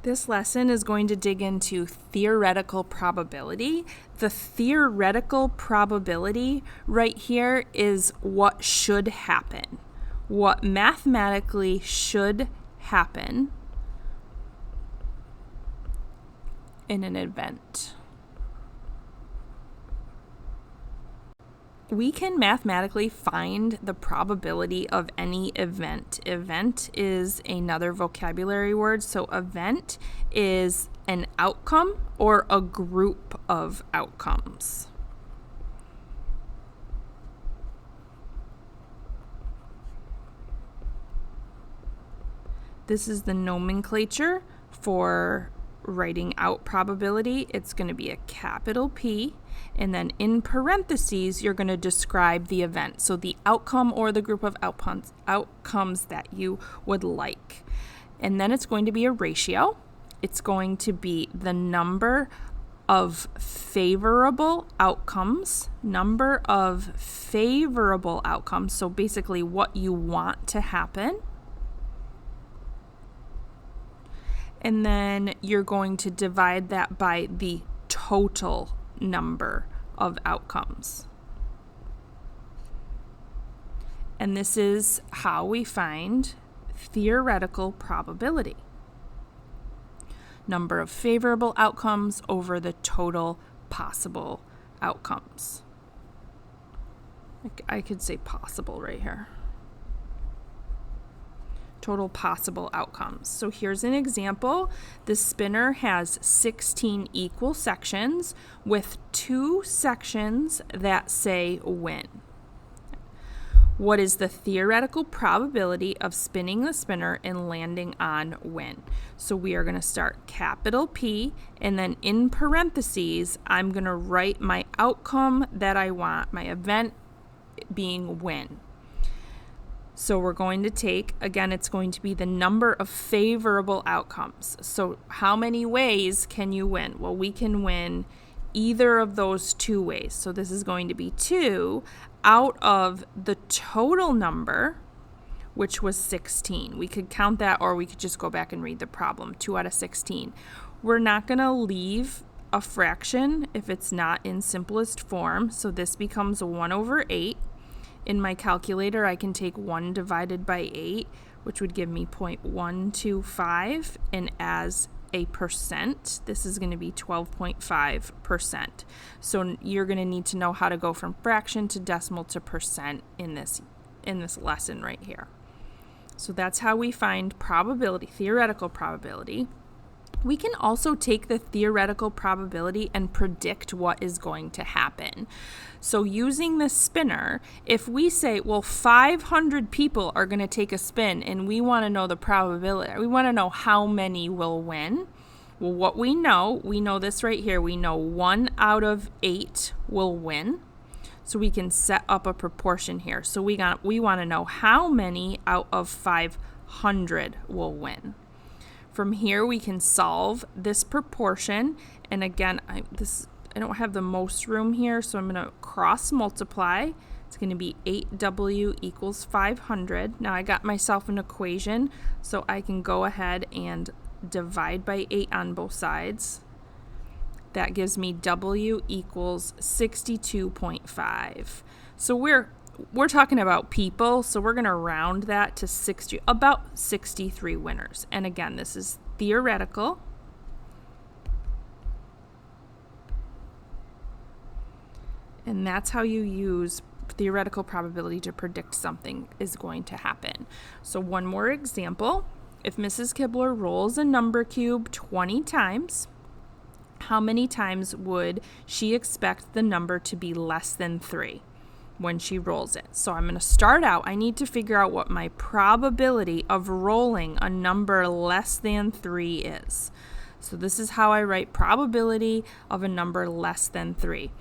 This lesson is going to dig into theoretical probability. The theoretical probability right here is what should happen, what mathematically should happen in an event. We can mathematically find the probability of any event. Event is another vocabulary word. So event is an outcome or a group of outcomes. This is the nomenclature for writing out probability. It's going to be a capital P, and then in parentheses you're going to describe the event, so the outcome or the group of outcomes that you would like. And then it's going to be a ratio. It's going to be the number of favorable outcomes, so basically what you want to happen. And then you're going to divide that by the total number of outcomes. And this is how we find theoretical probability. Number of favorable outcomes over the total possible outcomes. I could say possible right here. Total possible outcomes. So here's an example. The spinner has 16 equal sections with 2 sections that say win. What is the theoretical probability of spinning the spinner and landing on win? So we are going to start capital P, and then in parentheses, I'm going to write my outcome that I want, my event being win. So we're going to take, again, it's going to be the number of favorable outcomes. So how many ways can you win? Well, we can win either of those 2 ways. So this is going to be 2 out of the total number, which was 16. We could count that, or we could just go back and read the problem. 2 out of 16. We're not going to leave a fraction if it's not in simplest form. So this becomes 1/8. In my calculator, I can take 1 divided by 8, which would give me 0.125, and as a percent, this is going to be 12.5%. So you're going to need to know how to go from fraction to decimal to percent in this lesson right here. So that's how we find probability, theoretical probability. We can also take the theoretical probability and predict what is going to happen. So using the spinner, if we say, well, 500 people are going to take a spin and we want to know the probability, we want to know how many will win. Well, what we know this right here, we know 1 out of 8 will win. So we can set up a proportion here. So we want to know how many out of 500 will win. From here, we can solve this proportion. And again, I don't have the most room here, so I'm going to cross multiply. It's going to be 8W equals 500. Now I got myself an equation, so I can go ahead and divide by 8 on both sides. That gives me W equals 62.5. So we're talking about people, so we're going to round that to about 63 winners. And again, this is theoretical. And that's how you use theoretical probability to predict something is going to happen. So one more example. If Mrs. Kibler rolls a number cube 20 times, how many times would she expect the number to be less than 3 when she rolls it? So I'm going to start out, I need to figure out what my probability of rolling a number less than 3 is. So this is how I write probability of a number less than 3.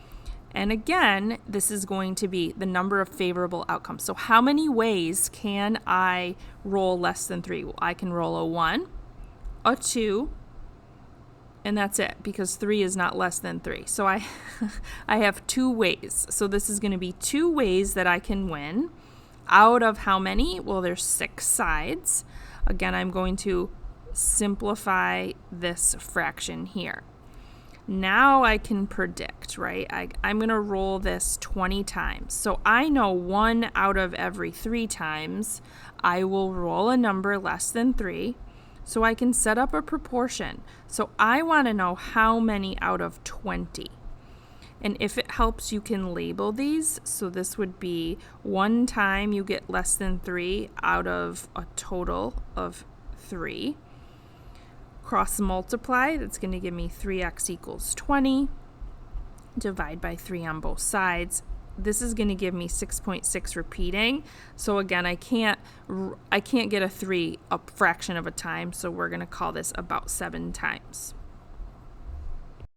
And again, this is going to be the number of favorable outcomes. So how many ways can I roll less than 3? Well, I can roll a 1, a 2, and that's it, because 3 is not less than 3. So I have 2 ways. So this is going to be 2 ways that I can win. Out of how many? Well, there's 6 sides. Again, I'm going to simplify this fraction here. Now I can predict, right? I'm going to roll this 20 times. So I know 1 out of every 3 times I will roll a number less than 3. So I can set up a proportion. So I want to know how many out of 20. And if it helps, you can label these. So this would be 1 time you get less than 3 out of a total of 3. Cross multiply, that's going to give me 3x equals 20. Divide by 3 on both sides. This is going to give me 6.6 repeating. So again, I can't get a 3 a fraction of a time, so we're going to call this about 7 times.